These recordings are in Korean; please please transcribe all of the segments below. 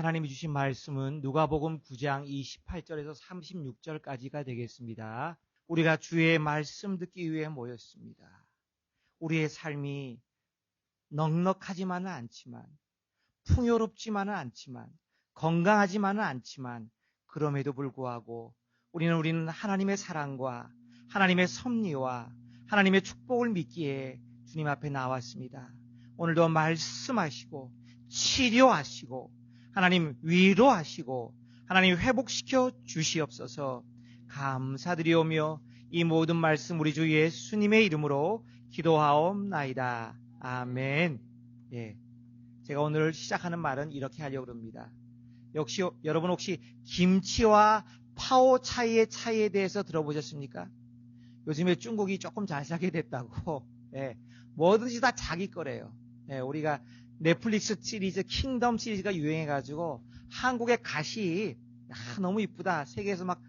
하나님이 주신 말씀은 누가복음 9장 28절에서 36절까지가 되겠습니다. 우리가 주의 말씀 듣기 위해 모였습니다. 우리의 삶이 넉넉하지만은 않지만, 풍요롭지만은 않지만, 건강하지만은 않지만, 그럼에도 불구하고 우리는 하나님의 사랑과 하나님의 섭리와 하나님의 축복을 믿기에 주님 앞에 나왔습니다. 오늘도 말씀하시고 치료하시고 하나님 위로하시고 하나님 회복시켜 주시옵소서. 감사드리오며 이 모든 말씀 우리 주 예수님의 이름으로 기도하옵나이다. 아멘. 제가 오늘 시작하는 말은 이렇게 하려고 합니다. 역시 여러분 혹시 김치와 파오 차이의 차이에 대해서 들어보셨습니까? 요즘에 중국이 조금 잘 살게 됐다고 뭐든지 다 자기 거래요. 우리가 넷플릭스 시리즈 킹덤 시리즈가 유행해가지고 한국의 갓이 너무 이쁘다 세계에서 막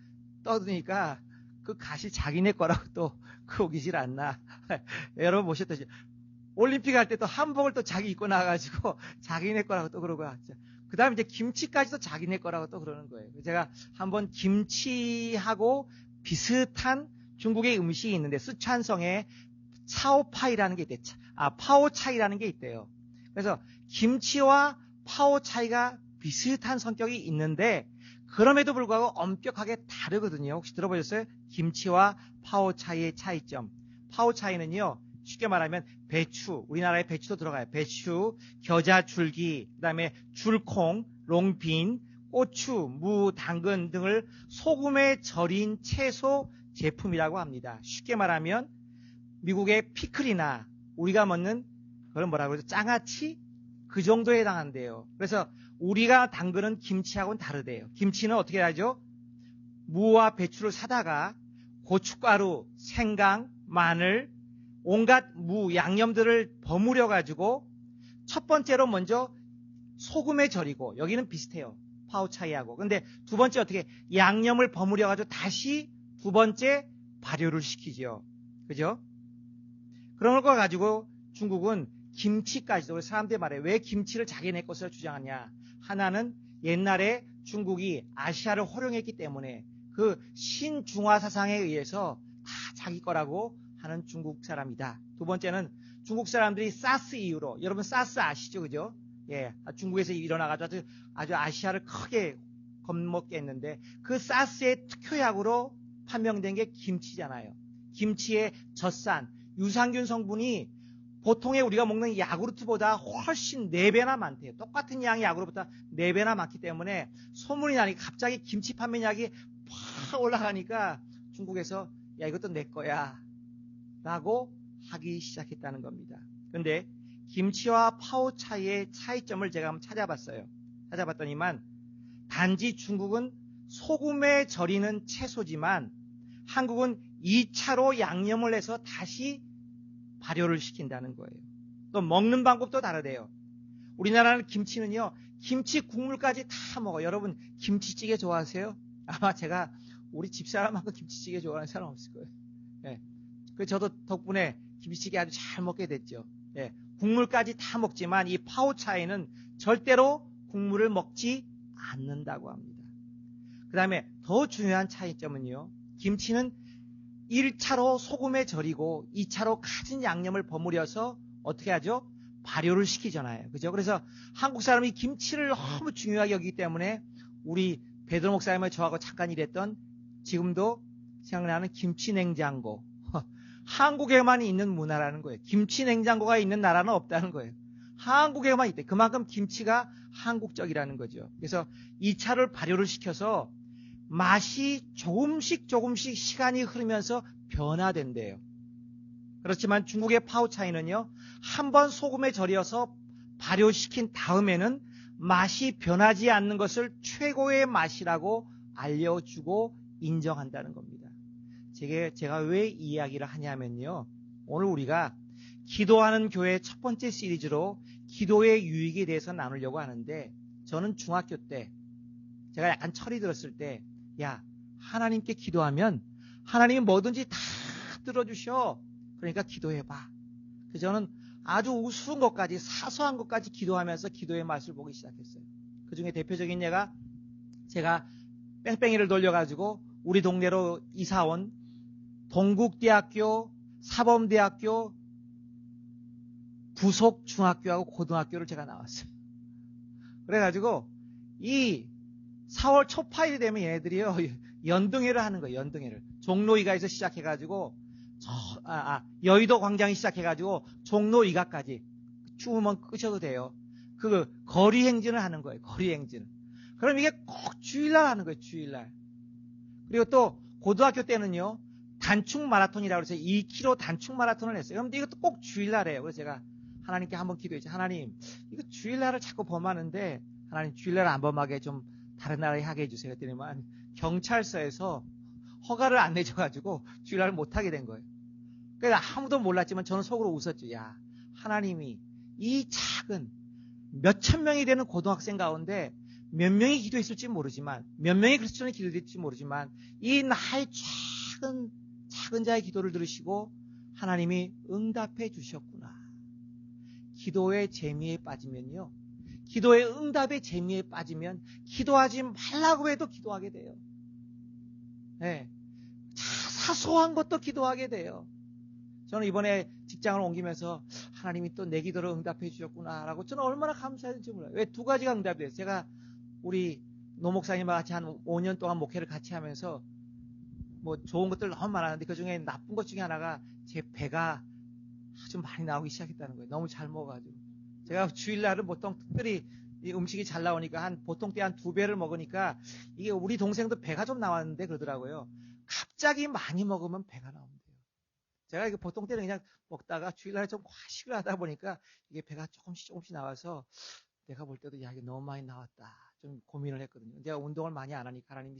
떠드니까 그 갓이 자기네 거라고 또 그러기질 않나. 여러분 보셨듯이 올림픽 할 때 또 한복을 또 자기 입고 나가가지고 자기네 거라고 또 그러고 그 다음에 이제 김치까지도 자기네 거라고 또 그러는 거예요. 제가 한번 김치하고 비슷한 중국의 음식이 있는데 스촨성에 차오파이라는 게 있대요. 파오차이라는 게 있대요. 그래서 김치와 파오차이가 비슷한 성격이 있는데 그럼에도 불구하고 엄격하게 다르거든요. 혹시 들어보셨어요? 김치와 파오차이의 차이점. 파오차이는요. 쉽게 말하면 배추, 우리나라에 배추도 들어가요. 배추, 겨자, 줄기, 그 다음에 줄콩, 롱빈, 고추, 무, 당근 등을 소금에 절인 채소 제품이라고 합니다. 쉽게 말하면 미국의 피클이나 우리가 먹는 그걸 뭐라고 그러죠? 장아찌? 그 정도에 해당한대요. 그래서 우리가 담그는 김치하고는 다르대요. 김치는 어떻게 하죠? 무와 배추를 사다가 고춧가루, 생강, 마늘, 온갖 무, 양념들을 버무려 가지고 첫 번째로 먼저 소금에 절이고 여기는 비슷해요. 파오차이하고. 근데 두 번째 어떻게 양념을 버무려 가지고 다시 두 번째 발효를 시키죠. 그죠? 그런 걸 가지고 중국은 김치까지도 우리 사람들이 말해 왜 김치를 자기네 것으로 주장하냐. 하나는 옛날에 중국이 아시아를 호령했기 때문에 그 신중화 사상에 의해서 다 자기 거라고 하는 중국 사람이다. 두 번째는 중국 사람들이 사스 이후로 여러분 사스 아시죠? 그죠? 중국에서 일어나가지고 아주 아시아를 크게 겁먹게 했는데 그 사스의 특효약으로 판명된 게 김치잖아요. 김치의 젖산, 유산균 성분이 보통의 우리가 먹는 야구르트보다 훨씬 4배나 많대요. 똑같은 양의 야구르트보다 4배나 많기 때문에 소문이 나니까 갑자기 김치 판매량이 팍 올라가니까 중국에서 야 이것도 내 거야 라고 하기 시작했다는 겁니다. 그런데 김치와 파오차이의 차이점을 제가 한번 찾아봤더니만 단지 중국은 소금에 절이는 채소지만 한국은 2차로 양념을 해서 다시 발효를 시킨다는 거예요. 또 먹는 방법도 다르대요. 우리나라는 김치는요. 김치 국물까지 다 먹어요. 여러분 김치찌개 좋아하세요? 아마 제가 우리 집사람하고 김치찌개 좋아하는 사람 없을 거예요. 그래서 저도 덕분에 김치찌개 아주 잘 먹게 됐죠. 국물까지 다 먹지만 이 파오차이는 절대로 국물을 먹지 않는다고 합니다. 그 다음에 더 중요한 차이점은요. 김치는 1차로 소금에 절이고 2차로 가진 양념을 버무려서 어떻게 하죠? 발효를 시키잖아요. 그죠? 그래서 한국 사람이 김치를 너무 중요하게 여기기 때문에 우리 베드로 목사님을 저하고 잠깐 일했던 지금도 생각나는 김치 냉장고. 한국에만 있는 문화라는 거예요. 김치 냉장고가 있는 나라는 없다는 거예요. 한국에만 있대. 그만큼 김치가 한국적이라는 거죠. 그래서 2차를 발효를 시켜서 맛이 조금씩 시간이 흐르면서 변화된대요. 그렇지만 중국의 파오차이는요. 한번 소금에 절여서 발효시킨 다음에는 맛이 변하지 않는 것을 최고의 맛이라고 알려주고 인정한다는 겁니다. 제가 왜 이 이야기를 하냐면요. 오늘 우리가 기도하는 교회 첫 번째 시리즈로 기도의 유익에 대해서 나누려고 하는데 저는 중학교 때 제가 약간 철이 들었을 때 야, 하나님께 기도하면 하나님이 뭐든지 다 들어주셔. 그러니까 기도해봐. 그래서 저는 아주 우스운 것까지 사소한 것까지 기도하면서 기도의 맛을 보기 시작했어요. 그 중에 대표적인 예가 제가 뺑뺑이를 돌려가지고 우리 동네로 이사온 동국대학교, 사범대학교, 부속 중학교하고 고등학교를 제가 나왔어요. 그래가지고 이 4월 초파일이 되면 얘네들이요 연등회를 하는 거예요. 연등회를 종로이가에서 시작해가지고 여의도 광장이 시작해가지고 종로이가까지 추우면 끄셔도 돼요. 그 거리 행진을 하는 거예요. 거리 행진. 그럼 이게 꼭 주일날 하는 거예요. 주일날. 그리고 또 고등학교 때는요 단축 마라톤이라고 해서 2km 단축 마라톤을 했어요. 그런데 이것도 꼭 주일날 해요. 그래서 제가 하나님께 한번 기도했죠. 하나님, 이거 주일날을 자꾸 범하는데 하나님 주일날 안 범하게 좀 다른 날에 하게 해주세요. 그랬더니만 경찰서에서 허가를 안 내줘가지고 주일날 못하게 된 거예요. 그러니까 아무도 몰랐지만 저는 속으로 웃었죠. 야, 하나님이 이 작은 몇천 명이 되는 고등학생 가운데 몇 명이 기도했을지 모르지만 몇 명이 그리스도인이 기도했을지 모르지만 이 나의 작은 자의 기도를 들으시고 하나님이 응답해 주셨구나. 기도의 재미에 빠지면요. 기도의 응답의 재미에 빠지면 기도하지 말라고 해도 기도하게 돼요. 네. 사소한 것도 기도하게 돼요. 저는 이번에 직장을 옮기면서 하나님이 또 내 기도를 응답해 주셨구나라고 저는 얼마나 감사했는지 몰라요. 왜 두 가지가 응답이 됐어요. 제가 우리 노 목사님과 같이 한 5년 동안 목회를 같이 하면서 뭐 좋은 것들 너무 많았는데 그 중에 나쁜 것 중에 하나가 제 배가 좀 많이 나오기 시작했다는 거예요. 너무 잘 먹어가지고. 제가 주일날은 보통 특별히 이 음식이 잘 나오니까 보통 때 한 2배를 먹으니까 이게 우리 동생도 배가 좀 나왔는데 그러더라고요. 갑자기 많이 먹으면 배가 나온대요. 제가 이게 보통 때는 그냥 먹다가 주일날에 좀 과식을 하다 보니까 이게 배가 조금씩 나와서 내가 볼 때도 야, 이게 너무 많이 나왔다. 좀 고민을 했거든요. 제가 운동을 많이 안 하니까 하나님이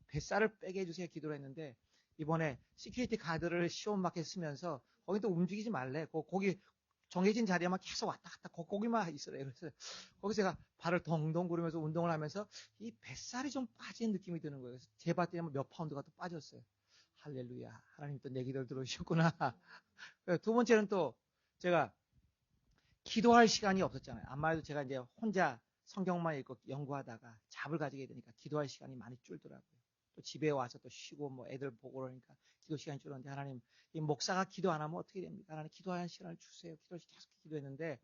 뱃살을 빼게 해주세요 기도를 했는데 이번에 시큐리티 가드를 시온마켓 쓰면서 거기 또 움직이지 말래. 거기 정해진 자리에만 계속 왔다 갔다 거기만 있으래. 그래서 거기서 제가 발을 동동 구르면서 운동을 하면서 이 뱃살이 좀 빠진 느낌이 드는 거예요. 그래서 재봤더니 몇 파운드가 또 빠졌어요. 할렐루야. 하나님 또 내 기도를 들어주셨구나. 두 번째는 또 제가 기도할 시간이 없었잖아요. 아마도 제가 이제 혼자 성경만 읽고 연구하다가 잡을 가지게 되니까 기도할 시간이 많이 줄더라고요. 또 집에 와서 또 쉬고 뭐 애들 보고 그러니까 기도 시간이 줄었는데 하나님 이 목사가 기도 안 하면 어떻게 됩니까? 하나님 기도하는 시간을 주세요. 계속 기도했는데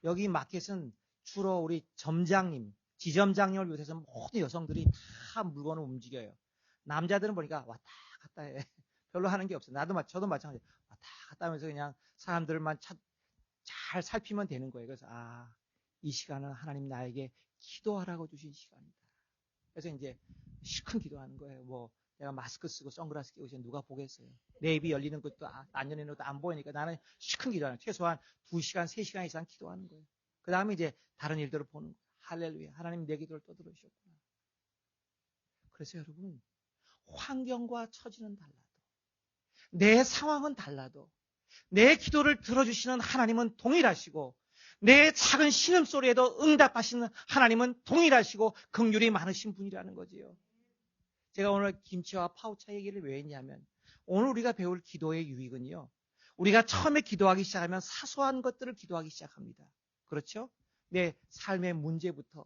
여기 마켓은 주로 우리 점장님, 지점장님을 비롯해서 모든 여성들이 다 물건을 움직여요. 남자들은 보니까 왔다 갔다 해. 별로 하는 게 없어요. 저도 마찬가지예요. 왔다 갔다 하면서 그냥 사람들만 잘 살피면 되는 거예요. 그래서 이 시간은 하나님 나에게 기도하라고 주신 시간이다. 그래서 이제 시큰 기도하는 거예요. 뭐 내가 마스크 쓰고 선글라스 끼고 있으면 누가 보겠어요. 내 입이 열리는 것도 안 열리는 것도 안 보이니까 나는 시큰 기도하는 거예요. 최소한 2시간, 3시간 이상 기도하는 거예요. 그 다음에 이제 다른 일들을 보는 거예요. 할렐루야. 하나님 내 기도를 또 들어주셨구나. 그래서 여러분 환경과 처지는 달라도 내 상황은 달라도 내 기도를 들어주시는 하나님은 동일하시고 내 작은 신음소리에도 응답하시는 하나님은 동일하시고 긍휼이 많으신 분이라는 거지요. 제가 오늘 김치와 파우차 얘기를 왜 했냐면 오늘 우리가 배울 기도의 유익은요. 우리가 처음에 기도하기 시작하면 사소한 것들을 기도하기 시작합니다. 그렇죠? 내 삶의 문제부터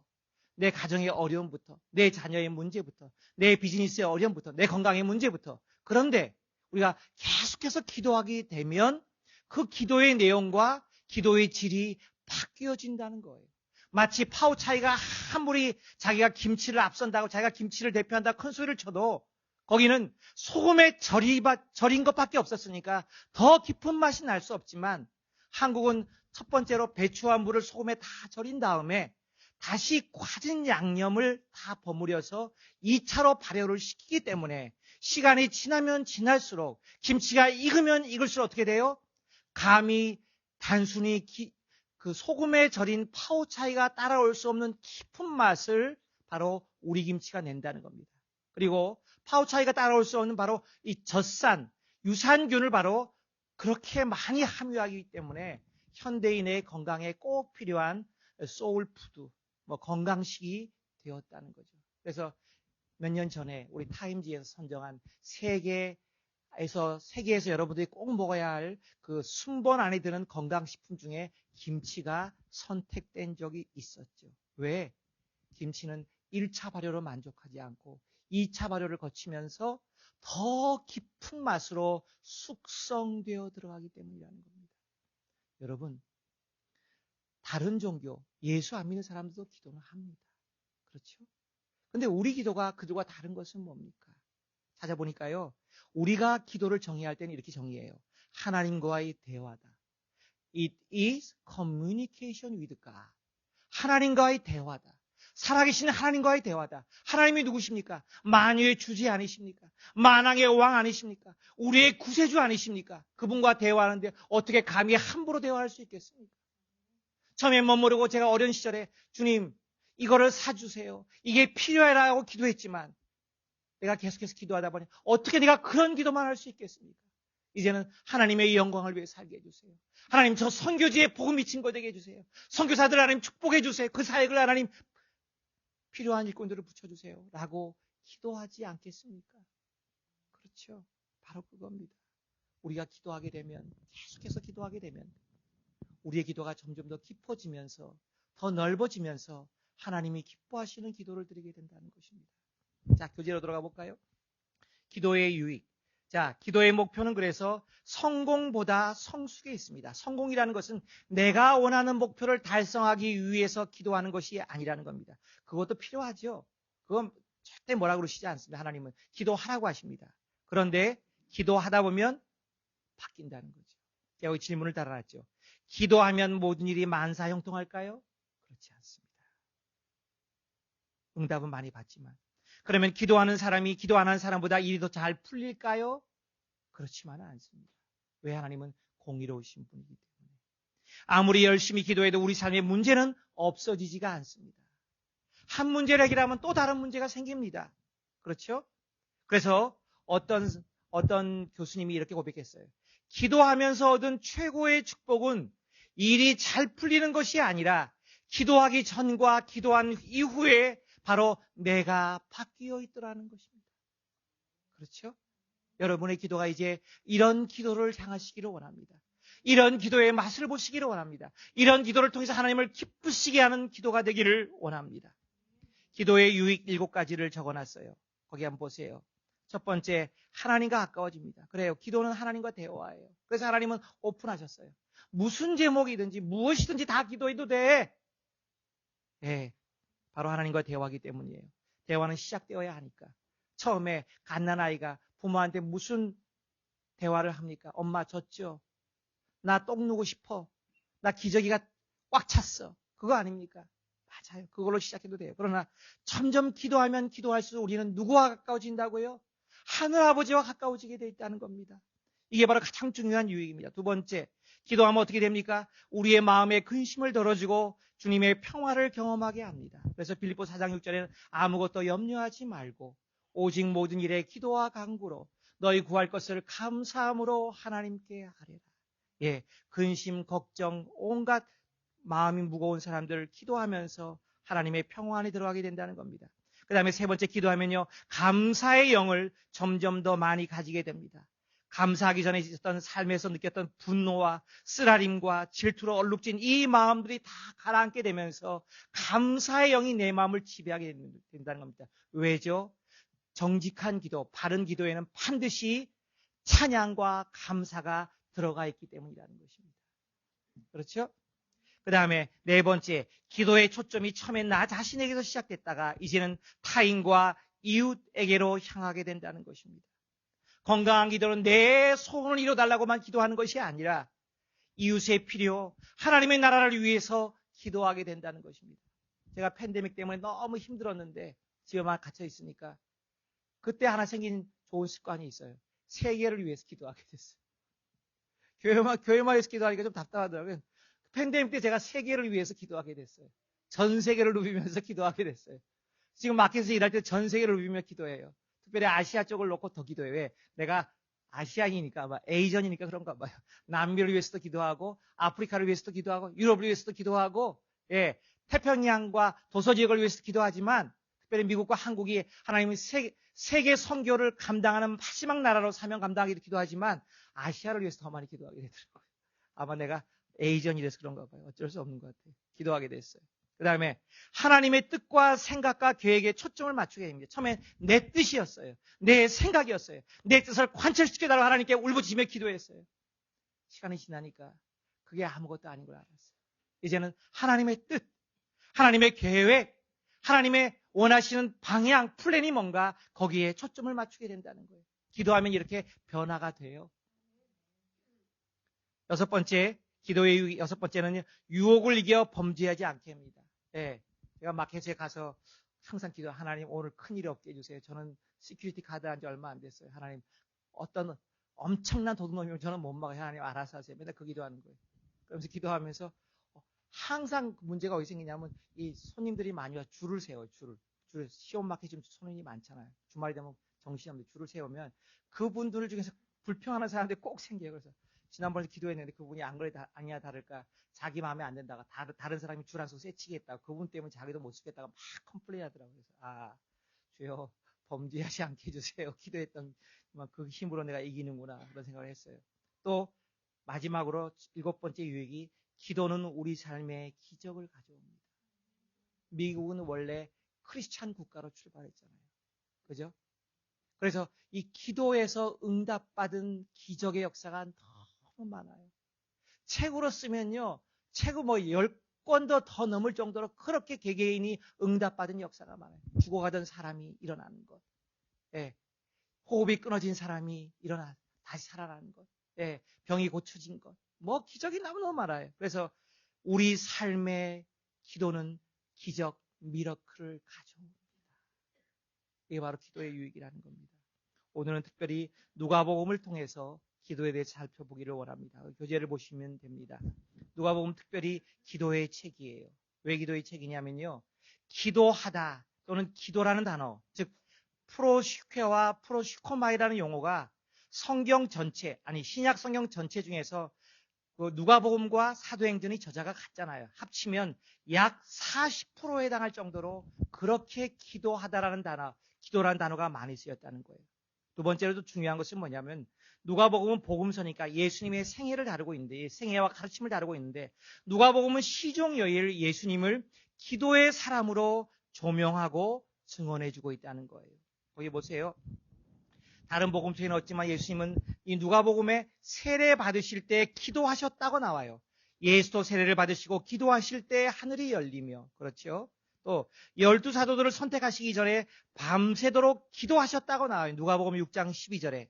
내 가정의 어려움부터 내 자녀의 문제부터 내 비즈니스의 어려움부터 내 건강의 문제부터 그런데 우리가 계속해서 기도하게 되면 그 기도의 내용과 기도의 질이 바뀌어진다는 거예요. 마치 파우차이가 아무리 자기가 김치를 앞선다고 자기가 김치를 대표한다 큰 소리를 쳐도 거기는 소금에 절인 것밖에 없었으니까 더 깊은 맛이 날 수 없지만 한국은 첫 번째로 배추와 물을 소금에 다 절인 다음에 다시 과진 양념을 다 버무려서 2차로 발효를 시키기 때문에 시간이 지나면 지날수록 김치가 익으면 익을수록 어떻게 돼요? 감히 단순히 그 소금에 절인 파우차이가 따라올 수 없는 깊은 맛을 바로 우리 김치가 낸다는 겁니다. 그리고 파우차이가 따라올 수 없는 바로 이 젖산, 유산균을 바로 그렇게 많이 함유하기 때문에 현대인의 건강에 꼭 필요한 소울푸드, 건강식이 되었다는 거죠. 그래서 몇 년 전에 우리 타임지에서 선정한 세계에서 여러분들이 꼭 먹어야 할 그 순번 안에 드는 건강식품 중에 김치가 선택된 적이 있었죠. 왜? 김치는 1차 발효로 만족하지 않고 2차 발효를 거치면서 더 깊은 맛으로 숙성되어 들어가기 때문이라는 겁니다. 여러분, 다른 종교, 예수 안 믿는 사람들도 기도는 합니다. 그렇죠? 근데 우리 기도가 그들과 다른 것은 뭡니까? 찾아보니까요, 우리가 기도를 정의할 때는 이렇게 정의해요. 하나님과의 대화다. It is communication with God. 하나님과의 대화다. 살아계신 하나님과의 대화다. 하나님이 누구십니까? 만유의 주지 아니십니까? 만왕의 왕 아니십니까? 우리의 구세주 아니십니까? 그분과 대화하는데 어떻게 감히 함부로 대화할 수 있겠습니까? 처음에 멋모르고 제가 어린 시절에 주님 이거를 사주세요. 이게 필요해라고 기도했지만 내가 계속해서 기도하다 보니 어떻게 내가 그런 기도만 할 수 있겠습니까? 이제는 하나님의 영광을 위해 살게 해주세요. 하나님 저 선교지에 복음 미친 거 되게 해주세요. 선교사들 하나님 축복해 주세요. 그 사역을 하나님 필요한 일꾼들을 붙여주세요. 라고 기도하지 않겠습니까? 그렇죠. 바로 그겁니다. 우리가 기도하게 되면 계속해서 기도하게 되면 우리의 기도가 점점 더 깊어지면서 더 넓어지면서 하나님이 기뻐하시는 기도를 드리게 된다는 것입니다. 자, 교재로 들어가 볼까요? 기도의 유익. 자, 기도의 목표는 그래서 성공보다 성숙에 있습니다. 성공이라는 것은 내가 원하는 목표를 달성하기 위해서 기도하는 것이 아니라는 겁니다. 그것도 필요하죠. 그건 절대 뭐라고 그러시지 않습니다. 하나님은 기도하라고 하십니다. 그런데 기도하다 보면 바뀐다는 거죠. 제가 여기 질문을 달아놨죠. 기도하면 모든 일이 만사형통할까요? 그렇지 않습니다. 응답은 많이 받지만 그러면 기도하는 사람이 기도 안 하는 사람보다 일이 더 잘 풀릴까요? 그렇지만은 않습니다. 왜? 하나님은 공의로우신 분이기 때문에. 아무리 열심히 기도해도 우리 삶의 문제는 없어지지가 않습니다. 한 문제를 해결하면 또 다른 문제가 생깁니다. 그렇죠? 그래서 어떤 교수님이 이렇게 고백했어요. 기도하면서 얻은 최고의 축복은 일이 잘 풀리는 것이 아니라 기도하기 전과 기도한 이후에 바로 내가 바뀌어 있더라는 것입니다. 그렇죠? 여러분의 기도가 이제 이런 기도를 향하시기를 원합니다. 이런 기도의 맛을 보시기를 원합니다. 이런 기도를 통해서 하나님을 기쁘시게 하는 기도가 되기를 원합니다. 기도의 유익 7가지를 적어놨어요. 거기 한번 보세요. 첫 번째, 하나님과 가까워집니다. 그래요. 기도는 하나님과 대화예요. 그래서 하나님은 오픈하셨어요. 무슨 제목이든지 무엇이든지 다 기도해도 돼. 네, 바로 하나님과 대화하기 때문이에요. 대화는 시작되어야 하니까. 처음에 갓난아이가 부모한테 무슨 대화를 합니까? 엄마 졌죠? 나 똥 누고 싶어. 나 기저귀가 꽉 찼어. 그거 아닙니까? 맞아요. 그걸로 시작해도 돼요. 그러나 점점 기도하면 기도할수록 우리는 누구와 가까워진다고요? 하늘아버지와 가까워지게 돼 있다는 겁니다. 이게 바로 가장 중요한 유익입니다. 두 번째, 기도하면 어떻게 됩니까? 우리의 마음에 근심을 덜어주고 주님의 평화를 경험하게 합니다. 그래서 빌립보 4장 6절에는 아무것도 염려하지 말고 오직 모든 일에 기도와 간구로 너희 구할 것을 감사함으로 하나님께 하리라. 예, 근심, 걱정, 온갖 마음이 무거운 사람들 기도하면서 하나님의 평화 안에 들어가게 된다는 겁니다. 그 다음에 세 번째, 기도하면요, 감사의 영을 점점 더 많이 가지게 됩니다. 감사하기 전에 있었던 삶에서 느꼈던 분노와 쓰라림과 질투로 얼룩진 이 마음들이 다 가라앉게 되면서 감사의 영이 내 마음을 지배하게 된다는 겁니다. 왜죠? 정직한 기도, 바른 기도에는 반드시 찬양과 감사가 들어가 있기 때문이라는 것입니다. 그렇죠? 그 다음에 네 번째, 기도의 초점이 처음엔 나 자신에게서 시작됐다가 이제는 타인과 이웃에게로 향하게 된다는 것입니다. 건강한 기도는 내 소원을 이뤄달라고만 기도하는 것이 아니라 이웃의 필요, 하나님의 나라를 위해서 기도하게 된다는 것입니다. 제가 팬데믹 때문에 너무 힘들었는데 집에만 갇혀 있으니까 그때 하나 생긴 좋은 습관이 있어요. 세계를 위해서 기도하게 됐어요. 교회마에서 기도하니까 좀 답답하더라고요. 팬데믹 때 제가 세계를 위해서 기도하게 됐어요. 전 세계를 누비면서 기도하게 됐어요. 지금 마켓에서 일할 때 전 세계를 누비며 기도해요. 특별히 아시아 쪽을 놓고 더 기도해요. 왜? 내가 아시아인이니까, 아마 에이전이니까 그런가 봐요. 남미를 위해서도 기도하고, 아프리카를 위해서도 기도하고, 유럽을 위해서도 기도하고, 예, 태평양과 도서지역을 위해서도 기도하지만, 특별히 미국과 한국이 하나님의 세계 선교를 감당하는 마지막 나라로 사명 감당하기도 기도하지만, 아시아를 위해서 더 많이 기도하게 되더라고요. 아마 내가 에이전이 돼서 그런가 봐요. 어쩔 수 없는 것 같아요. 기도하게 됐어요. 그 다음에 하나님의 뜻과 생각과 계획에 초점을 맞추게 됩니다. 처음에 내 뜻이었어요. 내 생각이었어요. 내 뜻을 관철시켜달라고 하나님께 울부짖으며 기도했어요. 시간이 지나니까 그게 아무것도 아닌 걸 알았어요. 이제는 하나님의 뜻, 하나님의 계획, 하나님의 원하시는 방향, 플랜이 뭔가 거기에 초점을 맞추게 된다는 거예요. 기도하면 이렇게 변화가 돼요. 여섯 번째, 기도의 여섯 번째는 유혹을 이겨 범죄하지 않게 합니다. 예, 제가 마켓에 가서 항상 기도, 하나님 오늘 큰일이 없게 해주세요. 저는 시큐리티 가드 한 지 얼마 안 됐어요. 하나님 어떤 엄청난 도둑놈이면 저는 못 막아요. 하나님 알아서 하세요. 맨날 그 기도하는 거예요. 그러면서 기도하면서 항상 문제가 어디 생기냐면 이 손님들이 많이 와 줄을 세워요. 줄을 시온마켓 지금 손님이 많잖아요. 주말이 되면 정신이 없는데 줄을 세우면 그분들 중에서 불평하는 사람들이 꼭 생겨요. 그래서 지난번에 기도했는데 그분이 안 그래 아니야 다를까 자기 마음에 안 든다가 다른 사람이 줄 안 서고 쎄치겠다고 그분 때문에 자기도 못 쓰겠다가 막 컴플레인 하더라고요. 그래서 주여 범죄하지 않게 해주세요. 기도했던 그 힘으로 내가 이기는구나 그런 생각을 했어요. 또 마지막으로 일곱 번째 유익이 기도는 우리 삶에 기적을 가져옵니다. 미국은 원래 크리스찬 국가로 출발했잖아요. 그죠? 그래서 이 기도에서 응답받은 기적의 역사가 너무 많아요. 책으로 쓰면요. 책을 10권도 더 넘을 정도로 그렇게 개개인이 응답받은 역사가 많아요. 죽어가던 사람이 일어나는 것. 예. 호흡이 끊어진 사람이 다시 살아나는 것. 예. 병이 고쳐진 것. 기적이 너무너무 많아요. 그래서 우리 삶의 기도는 기적, 미러클을 가져옵니다. 이게 바로 기도의 유익이라는 겁니다. 오늘은 특별히 누가복음을 통해서 기도에 대해 살펴보기를 원합니다. 교재를 보시면 됩니다. 누가복음 특별히 기도의 책이에요. 왜 기도의 책이냐면요. 기도하다 또는 기도라는 단어, 즉 프로시케와 프로시코마이라는 용어가 성경 전체, 신약 성경 전체 중에서 누가복음과 사도행전의 저자가 같잖아요. 합치면 약 40%에 해당할 정도로 그렇게 기도하다라는 단어, 기도라는 단어가 많이 쓰였다는 거예요. 두 번째로도 중요한 것은 뭐냐면 누가복음은 복음서니까 예수님의 생애를 다루고 있는데 생애와 가르침을 다루고 있는데 누가복음은 시종여일 예수님을 기도의 사람으로 조명하고 증언해주고 있다는 거예요. 거기 보세요. 다른 복음서에는 없지만 예수님은 이 누가복음에 세례 받으실 때 기도하셨다고 나와요. 예수도 세례를 받으시고 기도하실 때 하늘이 열리며 그렇죠. 또 12사도들을 선택하시기 전에 밤새도록 기도하셨다고 나와요. 누가복음 6장 12절에.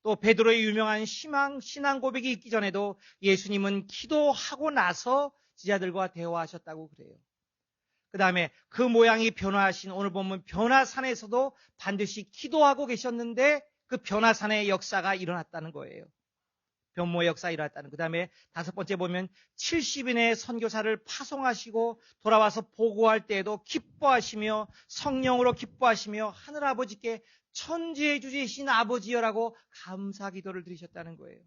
또 베드로의 유명한 신앙 고백이 있기 전에도 예수님은 기도하고 나서 지자들과 대화하셨다고 그래요. 그 다음에 그 모양이 변화하신 오늘 보면 변화산에서도 반드시 기도하고 계셨는데 그 변화산의 역사가 일어났다는 거예요. 변모의 역사가 일어났다는. 그 다음에 다섯 번째 보면 70인의 선교사를 파송하시고 돌아와서 보고할 때에도 기뻐하시며 성령으로 기뻐하시며 하늘아버지께 천지의 주제이신 아버지여라고 감사 기도를 드리셨다는 거예요.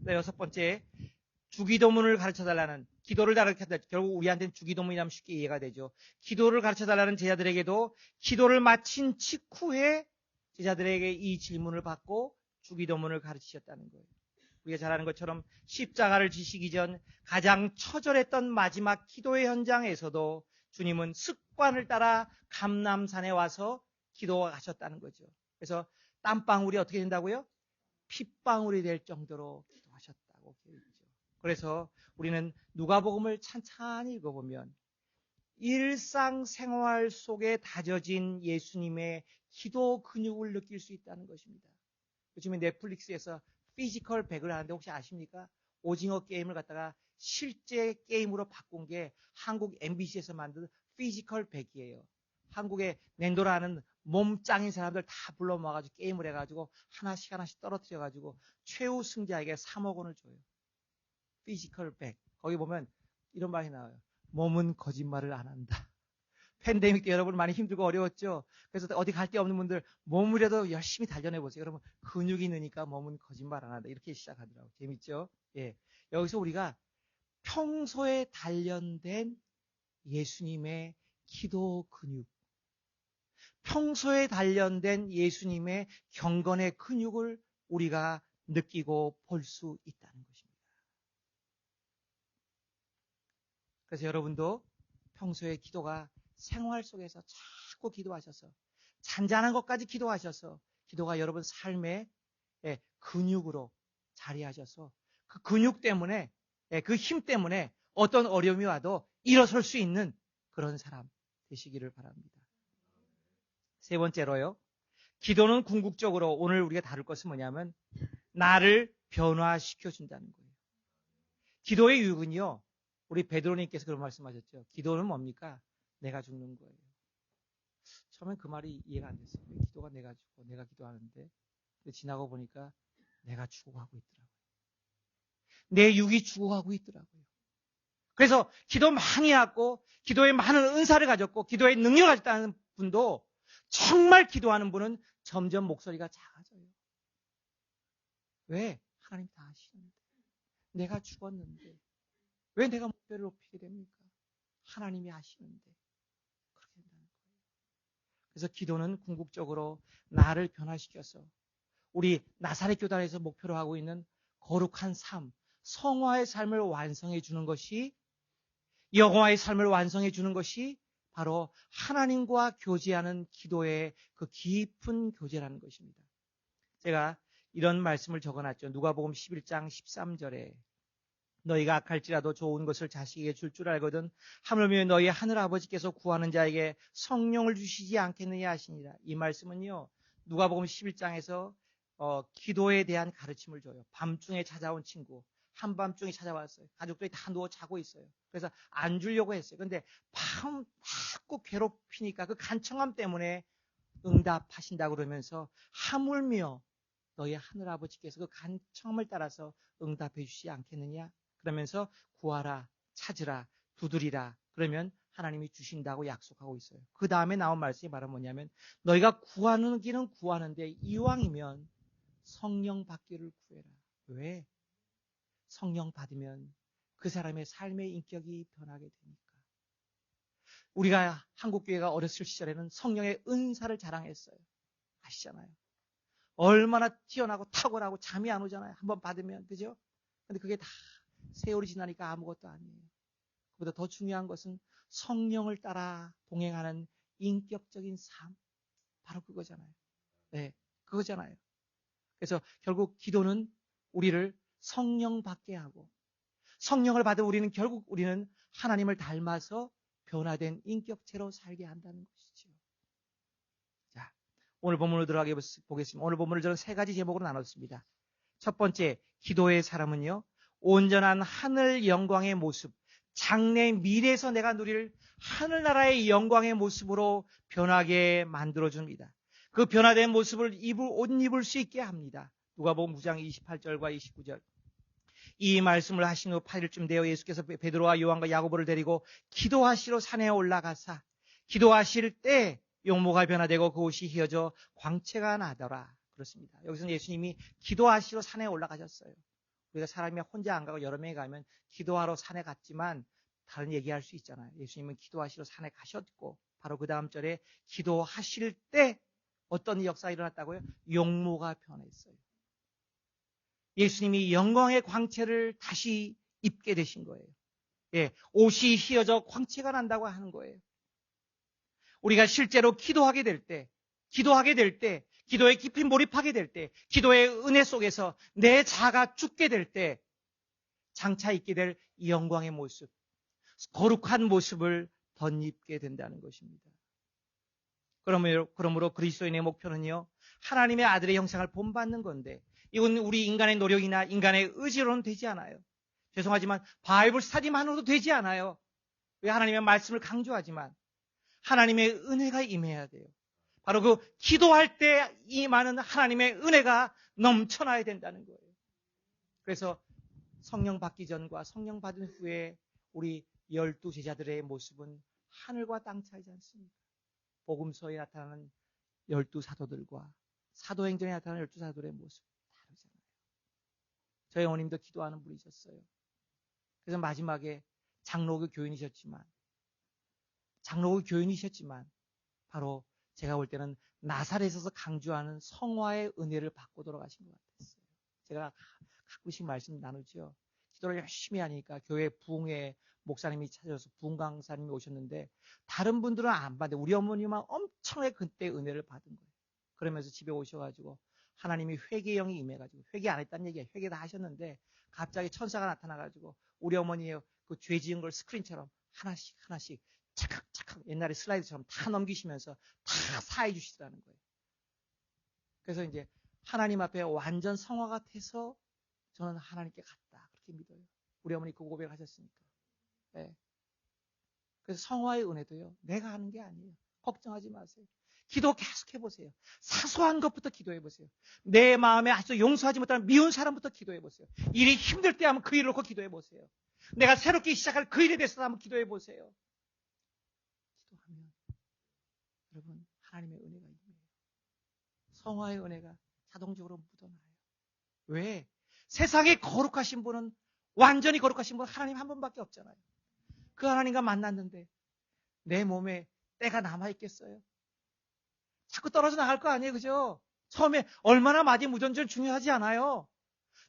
여섯 번째, 주기도문을 가르쳐달라는, 기도를 가르쳐달라는, 결국 우리한테는 주기도문이라면 쉽게 이해가 되죠. 기도를 가르쳐달라는 제자들에게도 기도를 마친 직후에 제자들에게 이 질문을 받고 주기도문을 가르치셨다는 거예요. 우리가 잘 아는 것처럼 십자가를 지시기 전 가장 처절했던 마지막 기도의 현장에서도 주님은 습관을 따라 감람산에 와서 기도하셨다는 거죠. 그래서 땀방울이 어떻게 된다고요? 핏방울이 될 정도로 기도하셨다고 되어 있죠. 그래서 우리는 누가복음을 찬찬히 읽어보면 일상생활 속에 다져진 예수님의 기도 근육을 느낄 수 있다는 것입니다. 요즘에 넷플릭스에서 피지컬 100을 하는데 혹시 아십니까? 오징어 게임을 갖다가 실제 게임으로 바꾼 게 한국 MBC에서 만든 피지컬 100이에요. 한국에 낸도라 하는 몸 짱인 사람들 다 불러 모아가지고 게임을 해가지고 하나씩 떨어뜨려가지고 최우 승자에게 3억 원을 줘요. 피지컬 100. 거기 보면 이런 말이 나와요. 몸은 거짓말을 안 한다. 팬데믹 때 여러분 많이 힘들고 어려웠죠? 그래서 어디 갈 데 없는 분들 몸이라도 열심히 단련해보세요. 여러분 근육이 느니까 몸은 거짓말 안 한다. 이렇게 시작하더라고요. 재밌죠? 예. 여기서 우리가 평소에 단련된 예수님의 기도 근육, 평소에 단련된 예수님의 경건의 근육을 우리가 느끼고 볼 수 있다는 것입니다. 그래서 여러분도 평소에 기도가 생활 속에서 자꾸 기도하셔서 잔잔한 것까지 기도하셔서 기도가 여러분 삶의 근육으로 자리하셔서 그 근육 때문에 그 힘 때문에 어떤 어려움이 와도 일어설 수 있는 그런 사람 되시기를 바랍니다. 세 번째로요. 기도는 궁극적으로 오늘 우리가 다룰 것은 뭐냐면 나를 변화시켜 준다는 거예요. 기도의 유익은요. 우리 베드로님께서 그런 말씀하셨죠. 기도는 뭡니까? 내가 죽는 거예요. 처음엔 그 말이 이해가 안 됐어요. 기도가 내가 죽고 내가 기도하는데 근데 지나고 보니까 내가 죽어가고 있더라고요. 내 육이 죽어가고 있더라고요. 그래서 기도 많이 하고 기도에 많은 은사를 가졌고 기도에 능력을 가졌다는 분도 정말 기도하는 분은 점점 목소리가 작아져요. 왜? 하나님 다 아시는데. 내가 죽었는데 왜 내가 목소리를 높이게 됩니까? 하나님이 아시는데. 그렇게 된다는 거예요. 그래서 기도는 궁극적으로 나를 변화시켜서 우리 나사렛 교단에서 목표로 하고 있는 거룩한 삶, 성화의 삶을 완성해 주는 것이 영화의 삶을 완성해 주는 것이 바로 하나님과 교제하는 기도의 그 깊은 교제라는 것입니다. 제가 이런 말씀을 적어놨죠. 누가복음 11장 13절에 너희가 악할지라도 좋은 것을 자식에게 줄 줄 알거든 하물며 너희 하늘 아버지께서 구하는 자에게 성령을 주시지 않겠느냐 하시니라. 이 말씀은요. 누가복음 11장에서 기도에 대한 가르침을 줘요. 밤중에 찾아온 친구. 한밤중에 찾아왔어요. 가족들이 다 누워 자고 있어요. 그래서 안 주려고 했어요. 그런데 밤 자꾸 괴롭히니까 그 간청함 때문에 응답하신다고 그러면서 하물며 너희 하늘아버지께서 그 간청함을 따라서 응답해 주시지 않겠느냐? 그러면서 구하라, 찾으라, 두드리라. 그러면 하나님이 주신다고 약속하고 있어요. 그 다음에 나온 말씀이 바로 뭐냐면 너희가 구하는 길은 구하는데 이왕이면 성령 받기를 구해라. 왜? 성령 받으면 그 사람의 삶의 인격이 변하게 되니까. 우리가 한국교회가 어렸을 시절에는 성령의 은사를 자랑했어요. 아시잖아요. 얼마나 뛰어나고 탁월하고 잠이 안 오잖아요. 한번 받으면. 그죠? 근데 그게 다 세월이 지나니까 아무것도 아니에요. 그보다 더 중요한 것은 성령을 따라 동행하는 인격적인 삶. 바로 그거잖아요. 네, 그거잖아요. 그래서 결국 기도는 우리를 성령 받게 하고 성령을 받은 우리는 하나님을 닮아서 변화된 인격체로 살게 한다는 것이죠. 자, 오늘 본문으로 들어가게 보겠습니다. 오늘 본문을 저는 세 가지 제목으로 나눴습니다. 첫 번째, 기도의 사람은요, 온전한 하늘 영광의 모습, 장래 미래에서 내가 누릴 하늘나라의 영광의 모습으로 변하게 만들어줍니다. 그 변화된 모습을 옷 입을 수 있게 합니다. 누가복음 9장 28절과 29절. 이 말씀을 하신 후 8일쯤 되어 예수께서 베드로와 요한과 야고보를 데리고 기도하시러 산에 올라가사 기도하실 때 용모가 변화되고 그 옷이 휘어져 광채가 나더라. 그렇습니다. 여기서는 예수님이 기도하시러 산에 올라가셨어요. 우리가 사람이 혼자 안 가고 여러 명이 가면 기도하러 산에 갔지만 다른 얘기할 수 있잖아요. 예수님은 기도하시러 산에 가셨고 바로 그 다음 절에 기도하실 때 어떤 역사가 일어났다고요? 용모가 변했어요. 예수님이 영광의 광채를 다시 입게 되신 거예요. 예, 옷이 휘어져 광채가 난다고 하는 거예요. 우리가 실제로 기도하게 될 때, 기도에 깊이 몰입하게 될 때, 기도의 은혜 속에서 내 자아가 죽게 될 때, 장차 있게 될 이 영광의 모습, 거룩한 모습을 덧입게 된다는 것입니다. 그러므로 그리스도인의 목표는요, 하나님의 아들의 형상을 본받는 건데, 이건 우리 인간의 노력이나 인간의 의지로는 되지 않아요. 죄송하지만 바이블 스타디만으로도 되지 않아요. 왜 하나님의 말씀을 강조하지만 하나님의 은혜가 임해야 돼요. 바로 그 기도할 때 임하는 하나님의 은혜가 넘쳐나야 된다는 거예요. 그래서 성령 받기 전과 성령 받은 후에 우리 12 제자들의 모습은 하늘과 땅 차이지 않습니까? 복음서에 나타나는 12 사도들과 사도행전에 나타나는 12 사도들의 모습 다르잖아요. 저희 어머님도 기도하는 분이셨어요. 그래서 마지막에 장로교 교인이셨지만 바로 제가 볼 때는 나사렛에서 강조하는 성화의 은혜를 받고 돌아가신 것 같았어요. 제가 가끔씩 말씀 나누죠. 기도를 열심히 하니까 교회 부흥회 목사님이 찾아서 부흥강사님이 오셨는데 다른 분들은 안 받는데 우리 어머니만 엄청나게 그때 은혜를 받은 거예요. 그러면서 집에 오셔가지고 하나님이 회개의 영이 임해가지고 회개 안 했다는 얘기예요. 회개 다 하셨는데 갑자기 천사가 나타나가지고 우리 어머니의 그 죄 지은 걸 스크린처럼 하나씩 하나씩 착착착 옛날에 슬라이드처럼 다 넘기시면서 다 사해 주시더라는 거예요. 그래서 이제 하나님 앞에 완전 성화가 돼서 저는 하나님께 갔다 그렇게 믿어요. 우리 어머니 그 고백을 하셨으니까. 네. 그래서 성화의 은혜도요, 내가 하는 게 아니에요. 걱정하지 마세요. 기도 계속 해보세요. 사소한 것부터 기도해보세요. 내 마음에 아직도 용서하지 못하는 미운 사람부터 기도해보세요. 일이 힘들 때 하면 그 일을 놓고 기도해보세요. 내가 새롭게 시작할 그 일에 대해서 한번 기도해보세요. 기도하면 여러분 하나님의 은혜가 임해요. 성화의 은혜가 자동적으로 묻어나요. 왜? 세상에 거룩하신 분은 완전히 거룩하신 분은 하나님 한 분밖에 없잖아요. 그 하나님과 만났는데 내 몸에 때가 남아있겠어요? 자꾸 떨어져 나갈 거 아니에요, 그죠? 처음에 얼마나 많이 묻은지는 중요하지 않아요.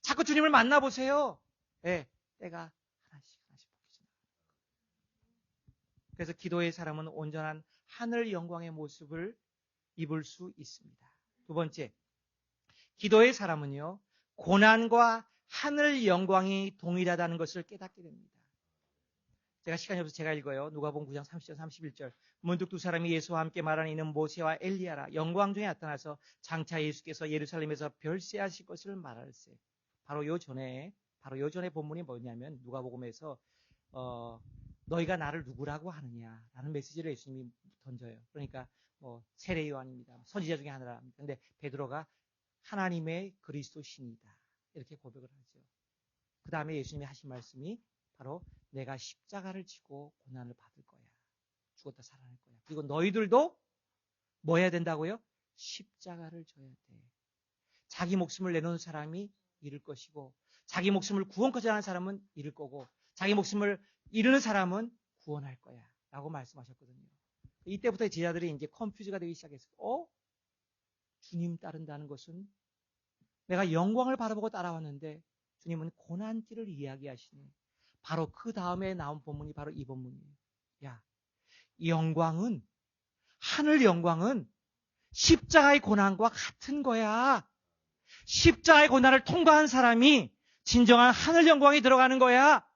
자꾸 주님을 만나보세요. 네, 때가 하나씩 벗겨져 나가요. 그래서 기도의 사람은 온전한 하늘 영광의 모습을 입을 수 있습니다. 두 번째, 기도의 사람은요, 고난과 하늘 영광이 동일하다는 것을 깨닫게 됩니다. 제가 시간이 없어서 제가 읽어요. 누가복음 9장 30절 31절. 문득 두 사람이 예수와 함께 말하는 이는 모세와 엘리야라. 영광 중에 나타나서 장차 예수께서 예루살렘에서 별세하실 것을 말할세. 바로 요 전에 본문이 뭐냐면 누가복음에서 너희가 나를 누구라고 하느냐라는 메시지를 예수님이 던져요. 그러니까 세례 요한입니다. 선지자 중에 하나라. 근데 베드로가 하나님의 그리스도 신이다. 이렇게 고백을 하죠. 그 다음에 예수님이 하신 말씀이 바로 내가 십자가를 지고 고난을 받을 거야. 죽었다 살아날 거야. 그리고 너희들도 뭐 해야 된다고요? 십자가를 져야 돼. 자기 목숨을 내놓은 사람이 잃을 것이고 자기 목숨을 구원까지 하는 사람은 잃을 거고 자기 목숨을 잃는 사람은 구원할 거야. 라고 말씀하셨거든요. 이때부터 제자들이 이제 컨퓨즈가 되기 시작했어요. 주님 따른다는 것은 내가 영광을 바라보고 따라왔는데 주님은 고난길을 이야기하시네. 바로 그 다음에 나온 본문이 바로 이 본문이에요. 야, 이 영광은 하늘 영광은 십자가의 고난과 같은 거야. 십자가의 고난을 통과한 사람이 진정한 하늘 영광이 들어가는 거야.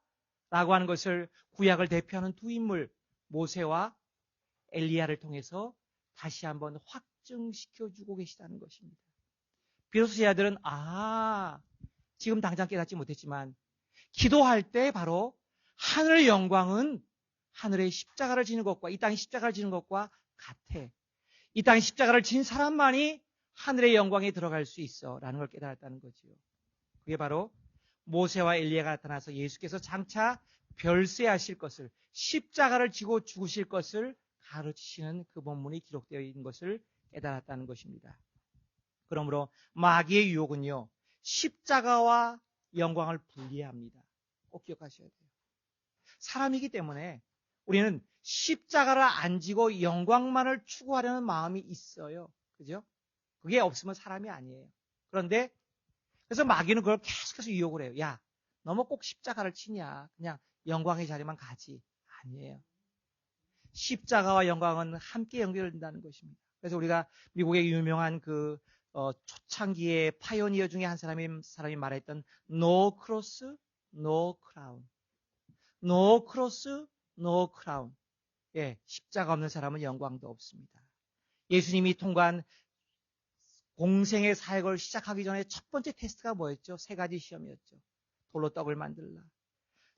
라고 하는 것을 구약을 대표하는 두 인물 모세와 엘리야를 통해서 다시 한번 확증시켜주고 계시다는 것입니다. 비로소 제자들은 지금 당장 깨닫지 못했지만 기도할 때 바로 하늘의 영광은 하늘의 십자가를 지는 것과 이 땅의 십자가를 지는 것과 같아. 이 땅의 십자가를 진 사람만이 하늘의 영광에 들어갈 수 있어 라는 걸 깨달았다는 거지요. 그게 바로 모세와 엘리야가 나타나서 예수께서 장차 별세하실 것을 십자가를 지고 죽으실 것을 가르치시는 그 본문이 기록되어 있는 것을 깨달았다는 것입니다. 그러므로 마귀의 유혹은요, 십자가와 영광을 분리합니다. 꼭 기억하셔야 돼요. 사람이기 때문에 우리는 십자가를 안 지고 영광만을 추구하려는 마음이 있어요. 그죠? 그게 없으면 사람이 아니에요. 그런데 그래서 마귀는 그걸 계속해서 유혹을 해요. 야, 너 뭐 꼭 십자가를 치냐? 그냥 영광의 자리만 가지. 아니에요. 십자가와 영광은 함께 연결된다는 것입니다. 그래서 우리가 미국의 유명한 초창기의 파이오니어 중에 한 사람이 말했던 No cross, no crown. No cross, no crown. 예, 십자가 없는 사람은 영광도 없습니다. 예수님이 통과한 공생의 사역을 시작하기 전에 첫 번째 테스트가 뭐였죠? 3가지 시험이었죠. 돌로 떡을 만들라.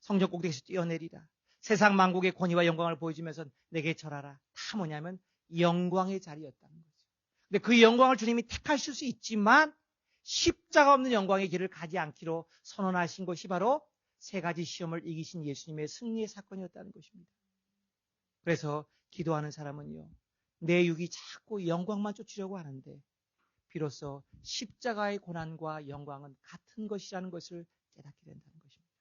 성전 꼭대기에서 뛰어내리라. 세상 만국의 권위와 영광을 보여주면서 내게 절하라. 다 뭐냐면 영광의 자리였다는 거죠. 근데 그 영광을 주님이 택하실 수 있지만 십자가 없는 영광의 길을 가지 않기로 선언하신 것이 바로 3가지 시험을 이기신 예수님의 승리의 사건이었다는 것입니다. 그래서 기도하는 사람은요, 내 육이 자꾸 영광만 쫓으려고 하는데 비로소 십자가의 고난과 영광은 같은 것이라는 것을 깨닫게 된다는 것입니다.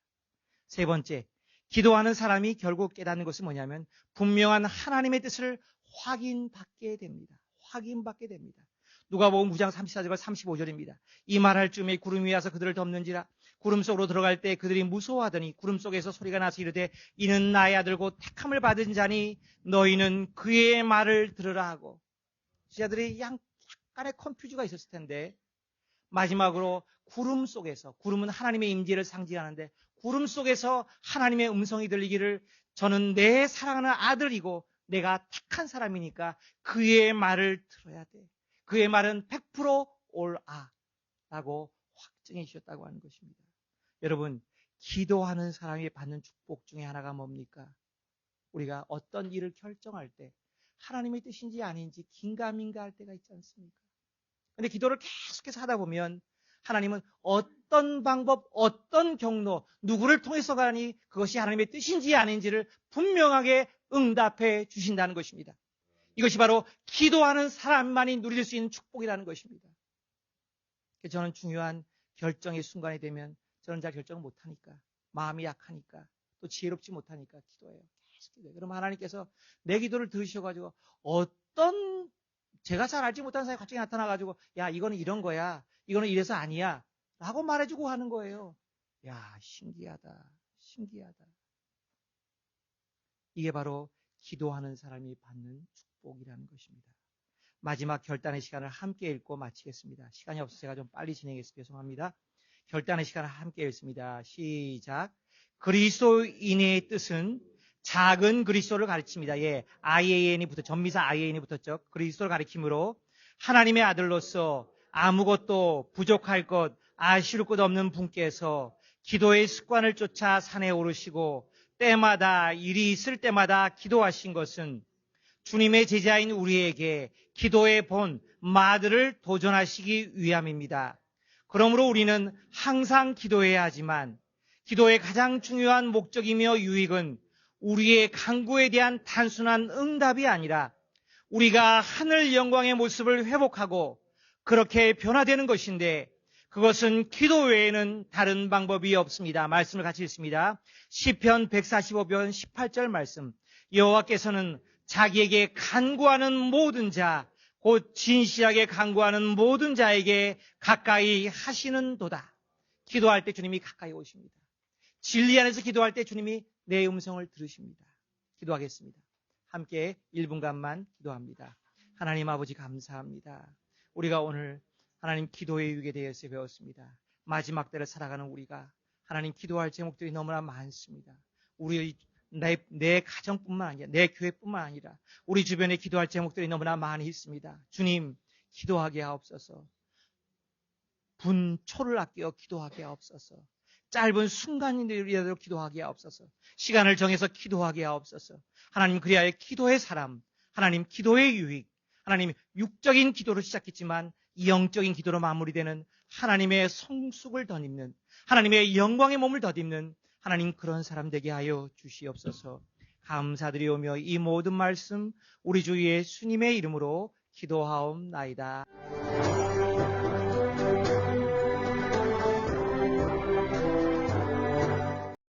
3 번째, 기도하는 사람이 결국 깨닫는 것은 뭐냐면 분명한 하나님의 뜻을 확인받게 됩니다. 확인받게 됩니다. 누가복음 9장 34절 35절입니다. 이 말할 즈음에 구름이 와서 그들을 덮는지라 구름 속으로 들어갈 때 그들이 무서워하더니 구름 속에서 소리가 나서 이르되 이는 나의 아들고 택함을 받은 자니 너희는 그의 말을 들으라 하고, 제자들이 약간의 컨퓨즈가 있었을 텐데 마지막으로 구름 속에서, 구름은 하나님의 임재를 상징하는데 구름 속에서 하나님의 음성이 들리기를 저는 내 사랑하는 아들이고 내가 택한 사람이니까 그의 말을 들어야 돼. 그의 말은 100% 옳아 라고 확증해 주셨다고 하는 것입니다. 여러분, 기도하는 사람이 받는 축복 중에 하나가 뭡니까? 우리가 어떤 일을 결정할 때 하나님의 뜻인지 아닌지 긴가민가 할 때가 있지 않습니까? 근데 기도를 계속해서 하다 보면 하나님은 어떤 방법, 어떤 경로, 누구를 통해서 가니 그것이 하나님의 뜻인지 아닌지를 분명하게 응답해 주신다는 것입니다. 이것이 바로 기도하는 사람만이 누릴 수 있는 축복이라는 것입니다. 저는 중요한 결정의 순간이 되면 저는 잘 결정을 못하니까, 마음이 약하니까, 또 지혜롭지 못하니까 기도해요. 계속 기도해요. 그럼 하나님께서 내 기도를 들으셔가지고 어떤 제가 잘 알지 못하는 사람이 갑자기 나타나가지고 야, 이거는 이런 거야, 이거는 이래서 아니야 라고 말해주고 하는 거예요. 야, 신기하다, 신기하다. 이게 바로 기도하는 사람이 받는 축복이라는 것입니다. 마지막 결단의 시간을 함께 읽고 마치겠습니다. 시간이 없어서 제가 좀 빨리 진행해서 죄송합니다. 결단의 시간을 함께 읽습니다. 시작. 그리스도인의 뜻은 작은 그리스도를 가르칩니다. 예, IAN이 전미사 IAN이 붙었죠. 그리스도를 가리킴으로 하나님의 아들로서 아무것도 부족할 것, 아쉬울 것 없는 분께서 기도의 습관을 쫓아 산에 오르시고 때마다 일이 있을 때마다 기도하신 것은 주님의 제자인 우리에게 기도의 본 마들을 도전하시기 위함입니다. 그러므로 우리는 항상 기도해야 하지만 기도의 가장 중요한 목적이며 유익은 우리의 간구에 대한 단순한 응답이 아니라 우리가 하늘 영광의 모습을 회복하고 그렇게 변화되는 것인데 그것은 기도 외에는 다른 방법이 없습니다. 말씀을 같이 읽습니다. 시편 145편 18절 말씀. 여호와께서는 자기에게 간구하는 모든 자, 곧 진실하게 간구하는 모든 자에게 가까이 하시는도다. 기도할 때 주님이 가까이 오십니다. 진리 안에서 기도할 때 주님이 내 음성을 들으십니다. 기도하겠습니다. 함께 1분간만 기도합니다. 하나님 아버지 감사합니다. 우리가 오늘 하나님 기도의 유익에 대해서 배웠습니다. 마지막 때를 살아가는 우리가 하나님 기도할 제목들이 너무나 많습니다. 우리 내 가정뿐만 아니라 내 교회뿐만 아니라 우리 주변에 기도할 제목들이 너무나 많이 있습니다. 주님, 기도하게 하옵소서. 분초를 아껴 기도하게 하옵소서. 짧은 순간이라도 기도하게 하옵소서. 시간을 정해서 기도하게 하옵소서. 하나님, 그리하여 기도의 사람, 하나님 기도의 유익, 하나님 육적인 기도로 시작했지만 영적인 기도로 마무리되는 하나님의 성숙을 덧입는, 하나님의 영광의 몸을 덧입는 하나님 그런 사람 되게 하여 주시옵소서. 감사드리오며 이 모든 말씀 우리 주 예수님의 이름으로 기도하옵나이다.